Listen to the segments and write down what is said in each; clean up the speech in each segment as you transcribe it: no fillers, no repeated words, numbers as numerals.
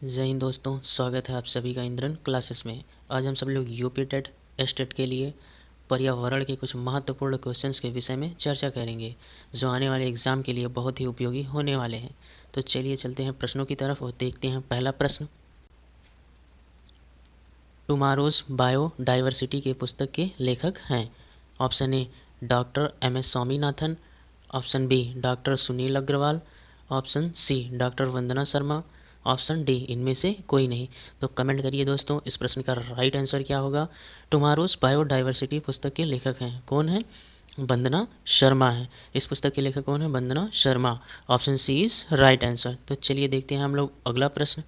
जय हिंद दोस्तों, स्वागत है आप सभी का इंद्रन क्लासेस में। आज हम सब लोग यूपी टेट एस्टेट के लिए पर्यावरण के कुछ महत्वपूर्ण क्वेश्चंस के विषय में चर्चा करेंगे, जो आने वाले एग्ज़ाम के लिए बहुत ही उपयोगी होने वाले हैं। तो चलिए चलते हैं प्रश्नों की तरफ और देखते हैं पहला प्रश्न। टुमारोज बायोडाइवर्सिटी के पुस्तक के लेखक हैं। Option A doctor MS Swaminathan, option B doctor Sunil Agrawal, option C doctor Vandana Sharma, option D इनमें से कोई नहीं। तो कमेंट करिए दोस्तों, इस प्रश्न का राइट आंसर क्या होगा। टुमारोज बायोडाइवर्सिटी पुस्तक के लेखक हैं, कौन है? वंदना शर्मा है। इस पुस्तक के लेखक कौन है? Vandana Sharma. Option C is right answer. तो चलिए देखते हैं हम लोग अगला प्रश्न।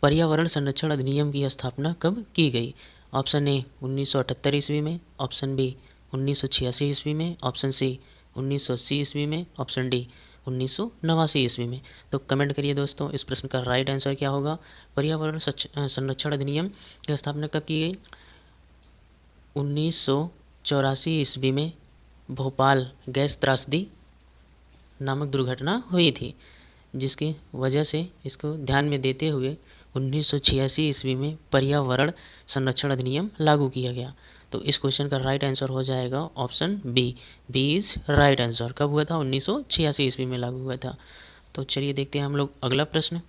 पर्यावरण संरक्षण अधिनियम की स्थापना कब की गई? ऑप्शन ए 1978 ईस्वी में, ऑप्शन बी 1986 ईस्वी में, ऑप्शन सी 1980 ईस्वी में, ऑप्शन डी 1989 ईस्वी में। तो कमेंट करिए दोस्तों, इस प्रश्न का राइट आंसर क्या होगा। पर्यावरण संरक्षण अधिनियम की स्थापना कब की गई? 1984 ईस्वी में भोपाल गैस त्रासदी नामक दुर्घटना हुई थी, जिसकी वजह से इसको ध्यान में देते हुए 1986 ईस्वी में पर्यावरण संरक्षण अधिनियम लागू किया गया। तो इस क्वेश्चन का राइट आंसर हो जाएगा option B. B is right answer. कब हुआ था? 1986 ईस्वी में लागू हुआ था। तो चलिए देखते हैं हम लोग अगला प्रश्न।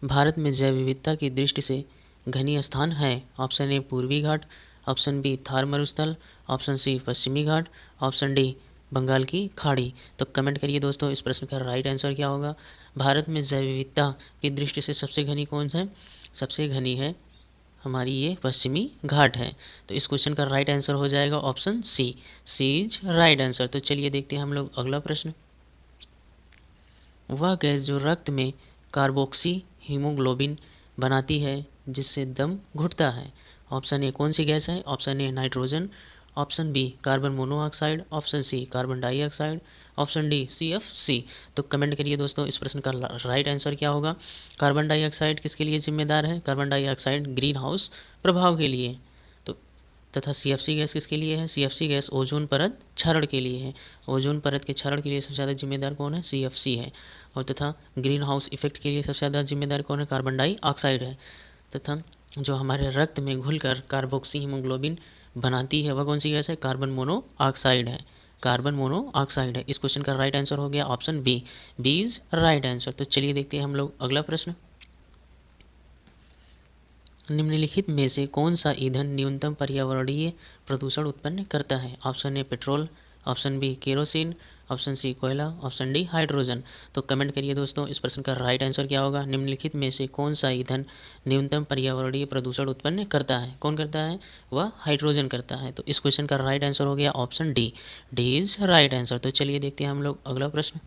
भारत में जैव विविधता की दृष्टि से घनी स्थान है। ऑप्शन ए पूर्वी घाट, ऑप्शन बी थार मरुस्थल, ऑप्शन सी पश्चिमी घाट, ऑप्शन डी बंगाल की खाड़ी। तो कमेंट करिए दोस्तों, इस प्रश्न का राइट आंसर क्या होगा। भारत में जैव विविधता की दृष्टि से सबसे घनी कौन सा है? सबसे घनी है हमारी ये पश्चिमी घाट है। तो इस क्वेश्चन का राइट आंसर हो जाएगा option C. C is right answer. तो चलिए देखते हैं हम लोग अगला प्रश्न। वह गैस जो रक्त में कार्बोक्सी हीमोग्लोबिन बनाती है जिससे दम घुटता है। ऑप्शन ए कौन सी गैस है? Option A nitrogen, option B carbon monoxide, option C carbon dioxide, option D CFC। तो कमेंट करिए दोस्तों, इस प्रश्न का राइट आंसर क्या होगा। कार्बन डाइऑक्साइड किसके लिए जिम्मेदार है? कार्बन डाइऑक्साइड ग्रीन हाउस प्रभाव के लिए। तो तथा CFC गैस किसके लिए है? CFC गैस ओजोन परत क्षरण के लिए है। ओजोन परत के क्षरण के लिए सबसे ज़्यादा जिम्मेदार कौन है? CFC है। और तथा ग्रीन हाउस इफेक्ट के लिए सबसे ज़्यादा जिम्मेदार कौन है? कार्बन डाइऑक्साइड है। तथा जो हमारे रक्त में घुलकर कार्बोक्सी हीमोग्लोबिन बनाती है वह कौन सी गैस है? कार्बन मोनोऑक्साइड है। कार्बन मोनोऑक्साइड है। इस क्वेश्चन का राइट आंसर हो गया option B. B is right answer. तो चलिए देखते हैं हम लोग अगला प्रश्न। निम्नलिखित में से कौन सा ईंधन न्यूनतम पर्यावरणीय प्रदूषण उत्पन्न करता है? Option A petrol, option B kerosene, option C कोयला, ऑप्शन डी हाइड्रोजन। तो कमेंट करिए दोस्तों, इस प्रश्न का राइट आंसर क्या होगा। निम्नलिखित में से कौन सा ईंधन न्यूनतम पर्यावरणीय प्रदूषण उत्पन्न करता है? कौन करता है? वह हाइड्रोजन करता है। तो इस क्वेश्चन का राइट आंसर हो गया option D. D is right answer. तो चलिए देखते हैं हम लोग अगला प्रश्न।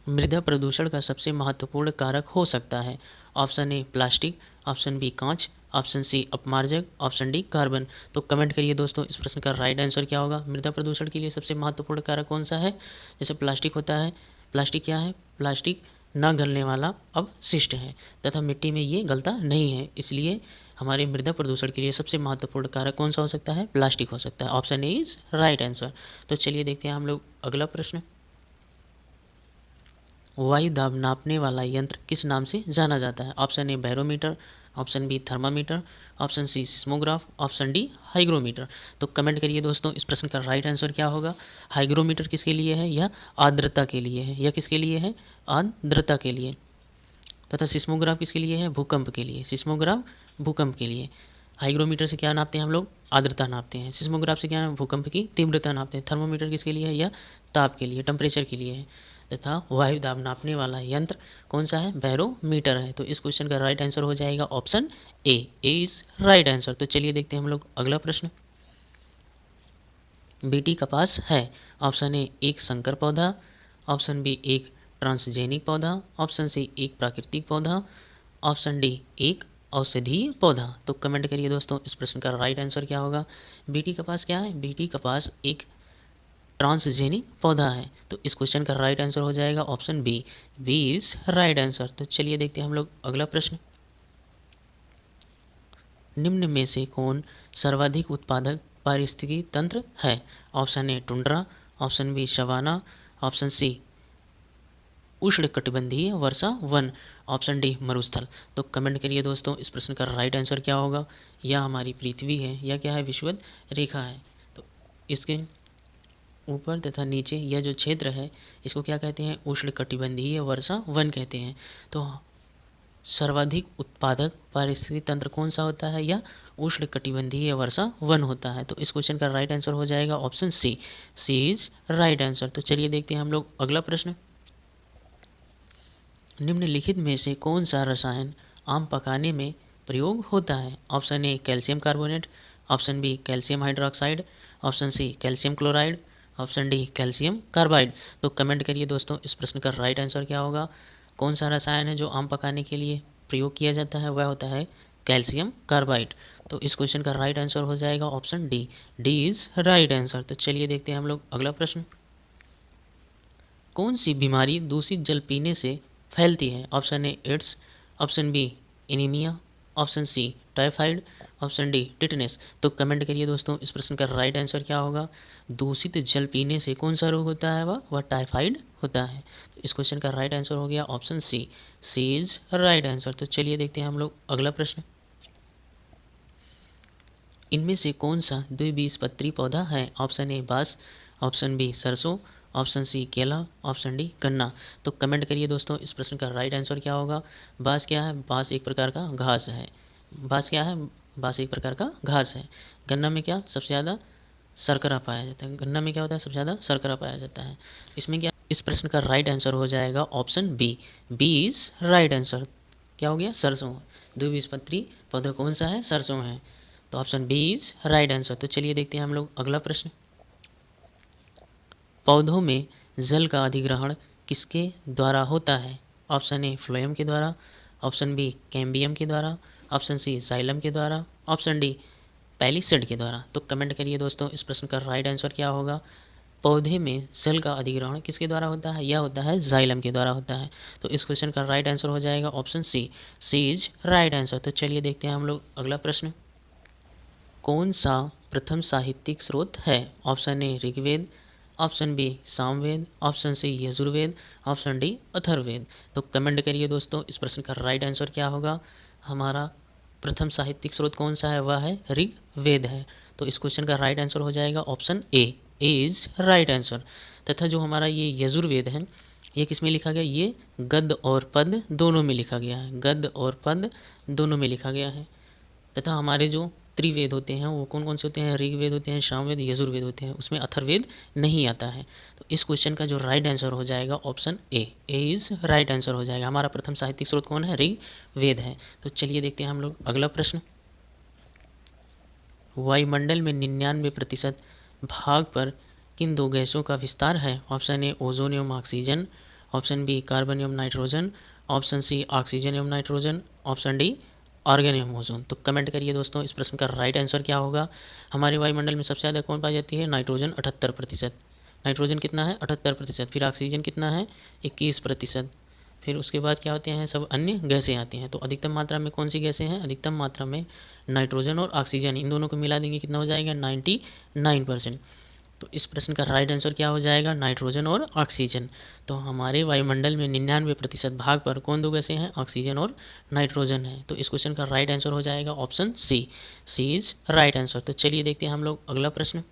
मृदा प्रदूषण का सबसे महत्वपूर्ण कारक हो सकता है। Option A plastic, option B कांच, ऑप्शन सी अपमार्जक, ऑप्शन डी कार्बन। तो कमेंट करिए दोस्तों, इस प्रश्न का राइट आंसर क्या होगा। मृदा प्रदूषण के लिए सबसे महत्वपूर्ण कारक कौन सा है? जैसे प्लास्टिक होता है। प्लास्टिक क्या है? प्लास्टिक न गलने वाला अवशिष्ट है तथा मिट्टी में ये गलता नहीं है, इसलिए हमारे मृदा प्रदूषण के लिए सबसे महत्वपूर्ण कारक कौन सा हो सकता है? प्लास्टिक हो सकता है। Option A is right answer. तो चलिए देखते हैं हम लोग अगला प्रश्न। वायु दाब नापने वाला यंत्र किस नाम से जाना जाता है? Option A barometer, option B thermometer, option C seismograph, option D hygrometer. तो कमेंट करिए दोस्तों, इस प्रश्न का राइट आंसर क्या होगा। हाइग्रोमीटर किसके लिए है? यह आर्द्रता के लिए है। यह किसके लिए है? आर्द्रता के लिए। तथा सिस्मोग्राफ किसके लिए है? भूकंप के लिए। सिस्मोग्राफ भूकंप के लिए। हाइग्रोमीटर से क्या नापते हैं हम लोग? आर्द्रता नापते हैं। सिस्मोग्राफ से क्या? भूकंप की तीव्रता नापते हैं। थर्मोमीटर किसके लिए है? यह ताप के लिए, टेम्परेचर के लिए है। तथा वायु दाब नापने वाला यंत्र कौन सा है? बैरोमीटर है। तो इस क्वेश्चन का राइट आंसर हो जाएगा option A. A is right answer. तो चलिए देखते हैं हम लोग अगला प्रश्न। बीटी कपास है। ऑप्शन ए एक संकर पौधा, ऑप्शन बी एक ट्रांसजेनिक पौधा, ऑप्शन सी एक प्राकृतिक पौधा, ऑप्शन डी एक औषधीय पौधा। तो कमेंट करिए दोस्तों, इस प्रश्न का राइट आंसर क्या होगा। बीटी कपास क्या है? बीटी कपास एक ट्रांसजेनिक पौधा है। तो इस क्वेश्चन का राइट आंसर हो जाएगा option B. B is right answer. तो चलिए देखते हैं हम लोग अगला प्रश्न। निम्न में से कौन सर्वाधिक उत्पादक पारिस्थितिकी तंत्र है? Option A tundra, option B savanna, option C उष्णकटिबंधीय वर्षा वन, ऑप्शन डी मरुस्थल। तो कमेंट करिए दोस्तों इस प्रश्न का राइट आंसर क्या होगा। यह हमारी पृथ्वी है, यह क्या है, विषुवत रेखा है। तो इसके ऊपर तथा नीचे यह जो क्षेत्र है इसको क्या कहते हैं, उष्णकटिबंधीय वर्षा वन कहते हैं। तो सर्वाधिक उत्पादक पारिस्थितिक तंत्र कौन सा होता है, या उष्णकटिबंधीय वर्षा वन होता है। तो इस क्वेश्चन का राइट आंसर हो जाएगा option C, C is right answer. तो चलिए देखते हैं हम लोग अगला प्रश्न। निम्नलिखित में से कौन सा रसायन आम पकाने में प्रयोग होता है। Option A calcium carbonate, option B calcium hydroxide, option C calcium chloride, option D calcium carbide. तो कमेंट करिए दोस्तों इस प्रश्न का राइट आंसर क्या होगा। कौन सा रसायन है जो आम पकाने के लिए प्रयोग किया जाता है, वह होता है कैल्शियम कार्बाइड। तो इस क्वेश्चन का राइट आंसर हो जाएगा option D, D is right answer. तो चलिए देखते हैं हम लोग अगला प्रश्न। कौन सी बीमारी दूषित जल पीने से फैलती है। Option A AIDS, option B anaemia, option C typhoid, option D tetanus. तो कमेंट करिए दोस्तों इस प्रश्न का राइट आंसर क्या होगा। दूषित जल पीने से कौन सा रोग होता है, वह टाइफाइड होता है। तो इस क्वेश्चन का राइट आंसर हो गया option C, C is right answer. तो चलिए देखते हैं हम लोग अगला प्रश्न। इनमें से कौन सा द्विबीजपत्री पौधा है। ऑप्शन ए बांस, ऑप्शन बी सरसों, ऑप्शन सी केला, ऑप्शन डी गन्ना। तो कमेंट करिए दोस्तों इस प्रश्न का राइट आंसर क्या होगा। बांस क्या है, बांस एक प्रकार का घास है। बांस क्या है, बांस एक प्रकार का घास है। गन्ना में क्या सबसे ज़्यादा शर्करा पाया जाता है, गन्ना में क्या होता है सबसे ज़्यादा शर्करा पाया जाता है। इसमें क्या, इस प्रश्न का राइट आंसर हो जाएगा option B, B is right answer. क्या हो गया, सरसों। द्विबीजपत्री पौधा कौन सा है, सरसों है। तो option B is right answer. तो चलिए देखते हैं हम लोग अगला प्रश्न। पौधों में जल का अधिग्रहण किसके द्वारा होता है। ऑप्शन ए फ्लोएम के द्वारा, ऑप्शन बी कैम्बियम के द्वारा, ऑप्शन सी जाइलम के द्वारा, ऑप्शन डी पैलिसेड के द्वारा। तो कमेंट करिए दोस्तों इस प्रश्न का राइट आंसर क्या होगा। पौधे में जल का अधिग्रहण किसके द्वारा होता है, यह होता है जाइलम के द्वारा होता है। तो इस क्वेश्चन का राइट आंसर हो जाएगा option C, C is right answer. तो चलिए देखते हैं हम लोग अगला प्रश्न। कौन सा प्रथम साहित्यिक स्रोत है। Option A Rigveda, option B Samaveda, option C Yajurveda, option D Atharvaveda. तो कमेंट करिए दोस्तों इस प्रश्न का राइट आंसर क्या होगा। हमारा प्रथम साहित्यिक स्रोत कौन सा है, वह है ऋग्वेद है। तो इस क्वेश्चन का राइट आंसर हो जाएगा option A is right answer. तथा जो हमारा ये यजुर्वेद है, ये किस में लिखा गया, ये गद्य और पद दोनों में लिखा गया है, गद्य और पद दोनों में लिखा गया है। तथा हमारे जो त्रिवेद होते हैं वो कौन कौन से होते हैं, ऋग्वेद होते हैं, सामवेद, यजुर्वेद होते हैं, उसमें अथर्ववेद नहीं आता है। तो इस क्वेश्चन का जो राइट आंसर हो जाएगा option A is right answer हो जाएगा। हमारा प्रथम साहित्यिक स्रोत कौन है, ऋग्वेद है। तो चलिए देखते हैं हम लोग अगला प्रश्न। वायुमंडल में 99% भाग पर किन दो गैसों का विस्तार है। ऑप्शन ए ओजोन एवं ऑक्सीजन, ऑप्शन बी कार्बन एवं नाइट्रोजन, ऑप्शन सी ऑक्सीजन एवं नाइट्रोजन, ऑप्शन डी आर्गन एवं ओजोन। तो कमेंट करिए दोस्तों इस प्रश्न का राइट आंसर क्या होगा। हमारे वायुमंडल में सबसे ज़्यादा कौन पाई जाती है, नाइट्रोजन 78%। नाइट्रोजन कितना है 78%, फिर ऑक्सीजन कितना है 21%, फिर उसके बाद क्या होते हैं, सब अन्य गैसें आती हैं। तो अधिकतम मात्रा में कौन सी गैसें हैं, अधिकतम मात्रा में नाइट्रोजन और ऑक्सीजन, इन दोनों को मिला देंगे कितना हो जाएगा 99%। तो इस प्रश्न का राइट आंसर क्या हो जाएगा, नाइट्रोजन और ऑक्सीजन। तो हमारे वायुमंडल में 99% भाग पर कौन दो गैसें हैं, ऑक्सीजन और नाइट्रोजन है। तो इस क्वेश्चन का राइट आंसर हो जाएगा option C, C is right answer. तो चलिए देखते हैं हम लोग अगला प्रश्न।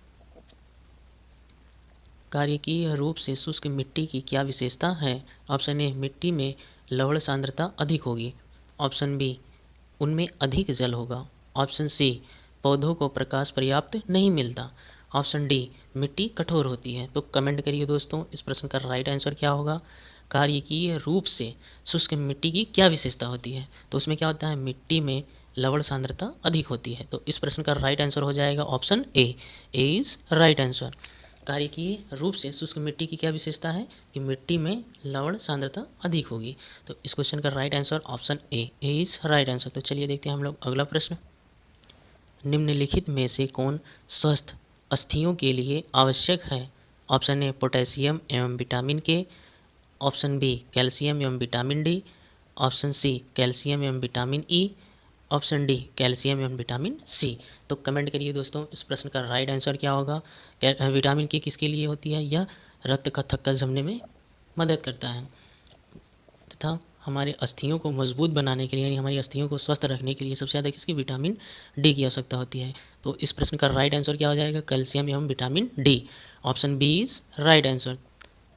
कार्यकीय रूप से शुष्क मिट्टी की क्या विशेषता है। ऑप्शन ए मिट्टी में लवण सांद्रता अधिक होगी, ऑप्शन बी उनमें अधिक जल होगा, ऑप्शन सी पौधों को प्रकाश पर्याप्त नहीं मिलता, ऑप्शन डी मिट्टी कठोर होती है। तो कमेंट करिए दोस्तों इस प्रश्न का राइट आंसर क्या होगा। कार्यकीय रूप से शुष्क मिट्टी की क्या विशेषता होती है, तो उसमें क्या होता है, मिट्टी में लवण सांद्रता अधिक होती है। तो इस प्रश्न का राइट आंसर हो जाएगा option A is right answer. कार्यकीय रूप से शुष्क मिट्टी की क्या विशेषता है कि मिट्टी में लवण सांद्रता अधिक होगी। तो इस क्वेश्चन का right answer option A is right answer. तो चलिए देखते हैं हम लोग अगला प्रश्न। निम्नलिखित में से कौन स्वस्थ अस्थियों के लिए आवश्यक है। ऑप्शन ए पोटेशियम एवं vitamin K, option B calcium एवं vitamin D, option C calcium एवं vitamin E, option D calcium एवं विटामिन सी। तो कमेंट करिए दोस्तों इस प्रश्न का राइट आंसर क्या होगा। विटामिन के किसके लिए होती है, यह रक्त का थक्का जमने में मदद करता है। तथा हमारे अस्थियों को मजबूत बनाने के लिए, यानी हमारी अस्थियों को स्वस्थ रखने के लिए सबसे ज़्यादा किसकी, विटामिन डी की आवश्यकता होती है। तो इस प्रश्न का राइट आंसर क्या हो जाएगा, कैल्शियम एवं vitamin D. Option B is right answer.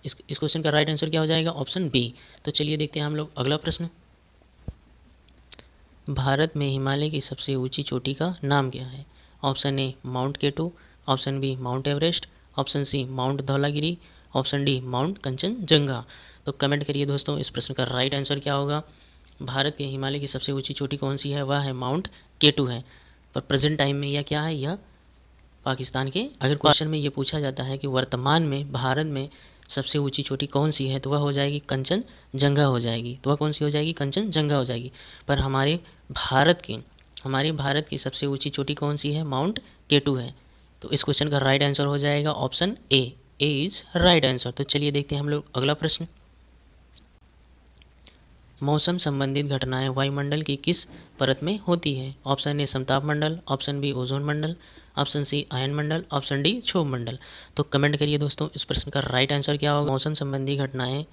इस क्वेश्चन का राइट आंसर क्या हो जाएगा, ऑप्शन बी। तो चलिए देखते हैं हम लोग अगला प्रश्न। भारत में हिमालय की सबसे ऊंची चोटी का नाम क्या है। Option A mount K two, option B mount Everest, option C mount Dhaulagiri, option D mount Kanchenjunga. तो कमेंट करिए दोस्तों, इस प्रश्न का राइट आंसर क्या होगा। भारत के हिमालय की सबसे ऊंची चोटी कौन सी है, वह है माउंट केटू है। पर प्रेजेंट टाइम में यह क्या है, यह पाकिस्तान के। अगर क्वेश्चन में ये पूछा जाता है कि वर्तमान में भारत में सबसे ऊंची चोटी कौन सी है, तो वह हो जाएगी कंचनजंगा हो जाएगी। तो वह कौन सी हो जाएगी, कंचनजंगा हो जाएगी। पर हमारे भारत की सबसे ऊंची चोटी कौन सी है, माउंट केटू है। तो इस क्वेश्चन का राइट आंसर हो जाएगा option A is right answer. तो चलिए देखते हैं हम लोग अगला प्रश्न। मौसम संबंधित घटनाएं वायुमंडल की किस परत में होती है। ऑप्शन ए समताप मंडल, ऑप्शन बी ओजोन मंडल, ऑप्शन सी आयन मंडल, ऑप्शन डी क्षोभ मंडल। तो कमेंट करिए दोस्तों, इस प्रश्न का राइट आंसर क्या होगा। मौसम संबंधी घटनाएं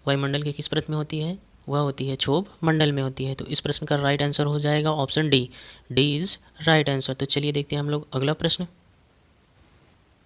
वायुमंडल की किस परत में होती है, वह होती है क्षोभ मंडल में होती है। तो इस प्रश्न का राइट आंसर हो जाएगा option D is right answer. तो चलिए देखते हैं हम लोग अगला प्रश्न।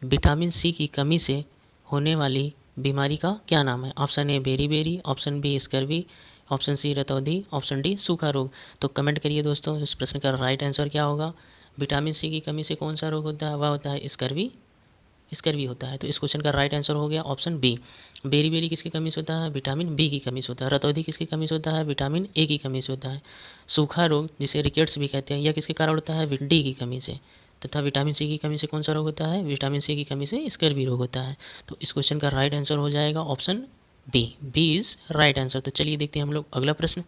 विटामिन सी की कमी से होने वाली बीमारी का क्या नाम है। Option A beriberi, option B scurvy, option C रतौंधी, ऑप्शन डी सूखा रोग। तो कमेंट करिए दोस्तों, इस प्रश्न का राइट आंसर क्या होगा। विटामिन सी की कमी से कौन सा रोग होता है, वह होता है स्कर्वी होता है। तो इस क्वेश्चन का राइट आंसर हो गया ऑप्शन बी। बेरी किसकी कमी से होता है, विटामिन बी की कमी से होता है। रतौंधी किसकी कमी से होता है, विटामिन ए की कमी से होता है। सूखा रोग जिसे रिकेट्स भी कहते हैं, यह किसके कारण होता है, डी की कमी से। तथा विटामिन सी की कमी से कौन सा रोग होता है, विटामिन सी की कमी से स्कर्वी रोग होता है। तो इस क्वेश्चन का राइट आंसर हो जाएगा option B is right answer. तो चलिए देखते हैं हम लोग अगला प्रश्न।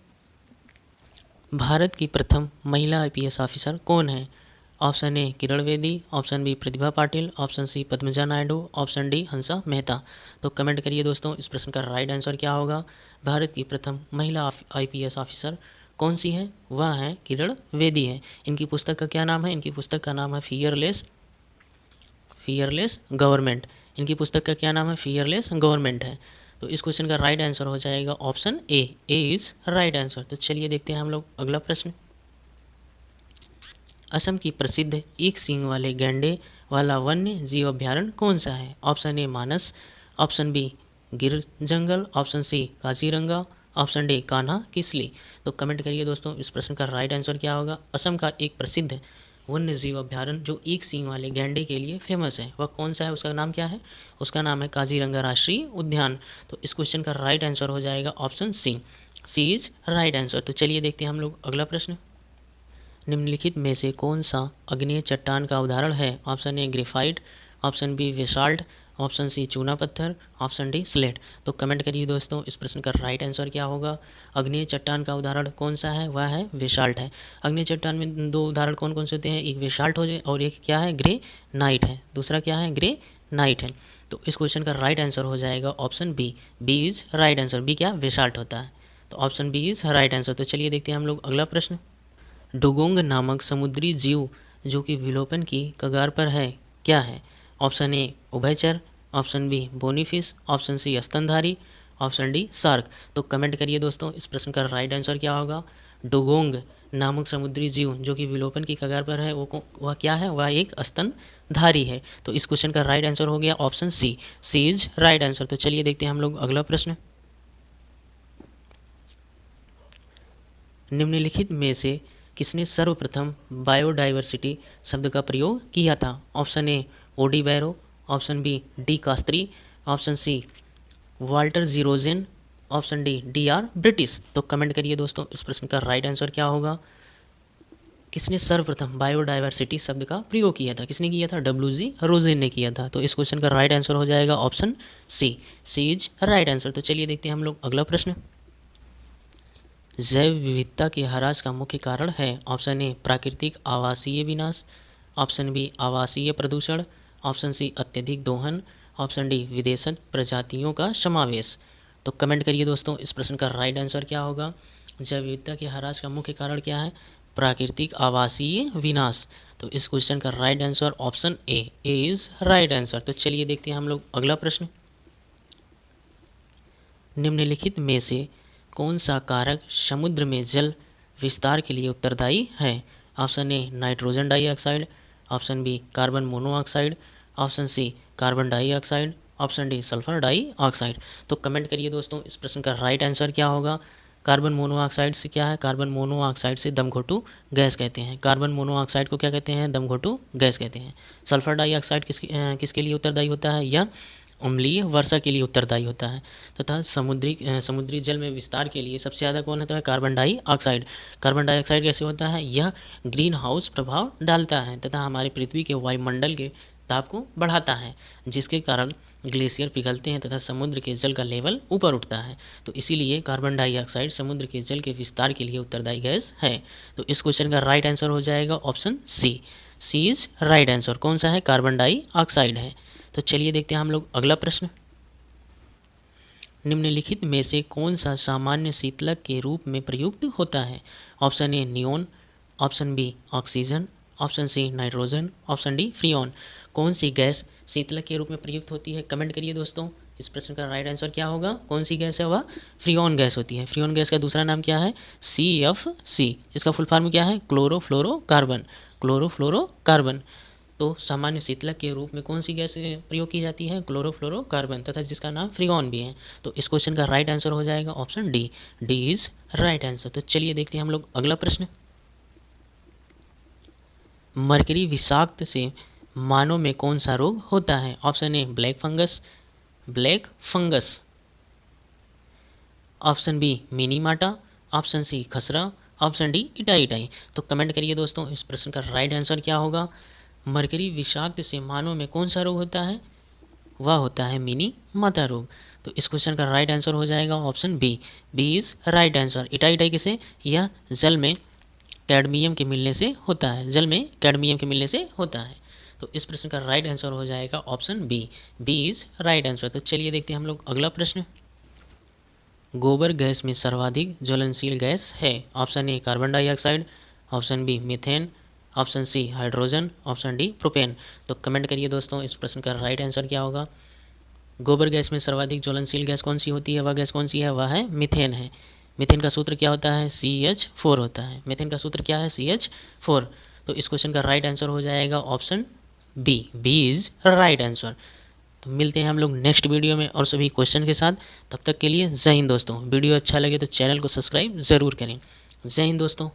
भारत की प्रथम महिला आईपीएस ऑफिसर कौन है। Option A Kiran Bedi, option B Pratibha Patil, option C Padmaja Naidu, option D Hansa Mehta. तो कमेंट करिए दोस्तों, इस प्रश्न का राइट आंसर क्या होगा। भारत की प्रथम महिला आईपीएस ऑफिसर कौन सी है, वह है किरण बेदी है। इनकी पुस्तक का क्या नाम है, इनकी पुस्तक का नाम है फियरलेस गवर्नमेंट। इनकी पुस्तक का क्या नाम है, फियरलेस गवर्नमेंट है। तो इस क्वेश्चन का राइट आंसर हो जाएगा option A is right answer. तो चलिए देखते हैं हम लोग अगला प्रश्न। असम की प्रसिद्ध एक सींग वाले गैंडे वाला वन्य जीव अभ्यारण्य कौन सा है। Option A Manas, option B Gir जंगल, option C Kaziranga, option D Kanha Kisli. तो कमेंट करिए दोस्तों, इस प्रश्न का राइट आंसर क्या होगा। असम का एक प्रसिद्ध वन्य जीव अभ्यारण्य जो एक सींग वाले गैंडे के लिए फेमस है, वह कौन सा है, उसका नाम क्या है, उसका नाम है काजीरंगा राष्ट्रीय उद्यान। तो इस क्वेश्चन का राइट आंसर हो जाएगा option C is right answer. तो चलिए देखते हैं हम लोग अगला प्रश्न। निम्नलिखित में से कौन सा अग्नेय चट्टान का उदाहरण है। Option A graphite, option B basalt, option C चूना पत्थर, ऑप्शन डी स्लेट। तो कमेंट करिए दोस्तों, इस प्रश्न का राइट आंसर क्या होगा। अग्नेय चट्टान का उदाहरण कौन सा है, वह है बेसाल्ट है। अग्नेय चट्टान में दो उदाहरण कौन कौन से होते हैं, एक बेसाल्ट हो जाए और एक क्या है, ग्रे नाइट है। दूसरा क्या है, ग्रे नाइट है। तो इस क्वेश्चन का राइट आंसर हो जाएगा option B is right answer. B क्या, बेसाल्ट होता है। तो option B is right answer. तो चलिए देखते हैं हम लोग अगला प्रश्न। डुगोंग नामक समुद्री जीव जो कि विलोपन की कगार पर है, क्या है। ऑप्शन ए उभयचर, option B bony fish, option C स्तनधारी, ऑप्शन डी शार्क। तो कमेंट करिए दोस्तों, इस प्रश्न का राइट आंसर क्या होगा। डुगोंग नामक समुद्री जीव जो कि विलोपन की कगार पर है, वह क्या है, वह एक स्तनधारी है। तो इस क्वेश्चन का राइट आंसर हो गया option C is right answer. तो चलिए देखते हैं हम लोग अगला प्रश्न। निम्नलिखित में से किसने सर्वप्रथम बायोडाइवर्सिटी शब्द का प्रयोग किया था। ऑप्शन ए ओडी बैरो, ऑप्शन बी डी कास्त्री, ऑप्शन सी वाल्टर जीरोजेन, ऑप्शन डी आर ब्रिटिश। तो कमेंट करिए दोस्तों, इस प्रश्न का राइट आंसर क्या होगा। किसने सर्वप्रथम बायोडाइवर्सिटी शब्द का प्रयोग किया था, किसने किया था, WG रोजेन ने किया था। तो इस क्वेश्चन का राइट आंसर हो जाएगा option C is right answer. तो चलिए देखते हैं हम लोग अगला प्रश्न। जैव विविधता के ह्रास का मुख्य कारण है। ऑप्शन ए प्राकृतिक आवासीय विनाश, ऑप्शन बी आवासीय प्रदूषण, ऑप्शन सी अत्यधिक दोहन, ऑप्शन डी विदेशी प्रजातियों का समावेश। तो कमेंट करिए दोस्तों, इस प्रश्न का राइट आंसर क्या होगा। जैव विविधता के ह्रास का मुख्य कारण क्या है, प्राकृतिक आवासीय विनाश। तो इस क्वेश्चन का right answer option A is right answer. तो चलिए देखते हैं हम लोग अगला प्रश्न। निम्नलिखित में से कौन सा कारक समुद्र में जल विस्तार के लिए उत्तरदायी है? Option A nitrogen dioxide, option B carbon monoxide, option C carbon dioxide, option D sulphur dioxide. तो कमेंट करिए दोस्तों, इस प्रश्न का राइट आंसर क्या होगा? कार्बन मोनोऑक्साइड से क्या है? कार्बन मोनोऑक्साइड से दमघोटू गैस कहते हैं। कार्बन मोनोऑक्साइड को क्या कहते हैं? दमघोटू गैस कहते हैं। सल्फर डाइऑक्साइड किसके लिए उत्तरदायी होता है? यह अम्लीय वर्षा के लिए उत्तरदायी होता है। तथा समुद्री जल में विस्तार के लिए सबसे ज़्यादा कौन होता है? Carbon dioxide. कार्बन डाइऑक्साइड कैसे होता है? यह ग्रीन हाउस प्रभाव डालता है तथा हमारे पृथ्वी के वायुमंडल के ताप को बढ़ाता है, जिसके कारण ग्लेशियर पिघलते हैं तथा समुद्र के जल का लेवल ऊपर उठता है। तो इसीलिए कार्बन डाइऑक्साइड समुद्र के जल के विस्तार के लिए उत्तरदायी गैस है। तो इस क्वेश्चन का राइट आंसर हो जाएगा option C. C is right answer. कौन सा है? कार्बन डाइऑक्साइड है। तो चलिए देखते हैं हम लोग अगला प्रश्न। निम्नलिखित में से कौन सा सामान्य शीतलक के रूप में प्रयुक्त होता है? Option A neon, option B oxygen, option C nitrogen, option D freon. कौन सी गैस शीतलक के रूप में प्रयुक्त होती है? कमेंट करिए दोस्तों, इस प्रश्न का राइट आंसर क्या होगा? कौन सी गैस है? वह फ्रियोन गैस होती है। फ्रियोन गैस का दूसरा नाम क्या है? CFC। इसका फुल फॉर्म क्या है? क्लोरोफ्लोरोकार्बन। क्लोरोफ्लोरोकार्बन। तो सामान्य शीतलक के रूप में कौन सी गैस प्रयोग की जाती है? क्लोरोफ्लोरोकार्बन, तथा जिसका नाम फ्रिगॉन भी है। तो इस क्वेश्चन का राइट आंसर हो जाएगा option D. D is right answer. तो चलिए देखते हैं हम लोग अगला प्रश्न। मरकरी विषाक्त से मानव में कौन सा रोग होता है? Option A black fungus, option B Minamata, option C खसरा, ऑप्शन डी इटाई। तो कमेंट करिए दोस्तों, इस प्रश्न का राइट आंसर क्या होगा? मरकरी विषाक्त से मानव में कौन सा रोग होता है? वह होता है मिनी माता रोग। तो इस क्वेश्चन का राइट आंसर हो जाएगा option B. B is right answer. Itai किसे? यह जल में कैडमियम के मिलने से होता है। जल में कैडमियम के मिलने से होता है। तो इस प्रश्न का राइट आंसर हो जाएगा option B. B is right answer. तो चलिए देखते हैं हम लोग अगला प्रश्न। गोबर गैस में सर्वाधिक ज्वलनशील गैस है? Option A carbon dioxide, option B methane, option C hydrogen, option D propane. तो कमेंट करिए दोस्तों, इस प्रश्न का राइट आंसर क्या होगा? गोबर गैस में सर्वाधिक ज्वलनशील गैस कौन सी होती है? वह गैस कौन सी है? वह है मीथेन है। मीथेन का सूत्र क्या होता है? CH4 होता है। मीथेन का सूत्र क्या है? CH4। तो इस क्वेश्चन का राइट आंसर हो जाएगा option B. B is right answer. तो मिलते हैं हम लोग नेक्स्ट वीडियो में और सभी क्वेश्चन के साथ। तब तक के लिए जय हिंद दोस्तों। वीडियो अच्छा लगे तो चैनल को सब्सक्राइब ज़रूर करें। जय हिंद दोस्तों।